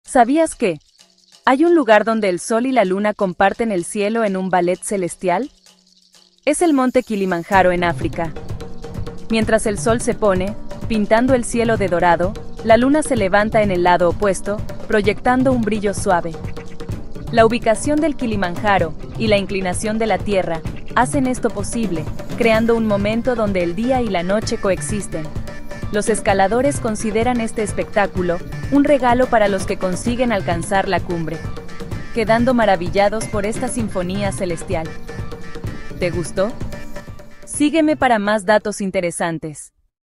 ¿Sabías que hay un lugar donde el sol y la luna comparten el cielo en un ballet celestial? Es el monte Kilimanjaro en África. Mientras el sol se pone, pintando el cielo de dorado, la luna se levanta en el lado opuesto, proyectando un brillo suave. La ubicación del Kilimanjaro y la inclinación de la Tierra hacen esto posible, creando un momento donde el día y la noche coexisten. Los escaladores consideran este espectáculo un regalo para los que consiguen alcanzar la cumbre, quedando maravillados por esta sinfonía celestial. ¿Te gustó? Sígueme para más datos interesantes.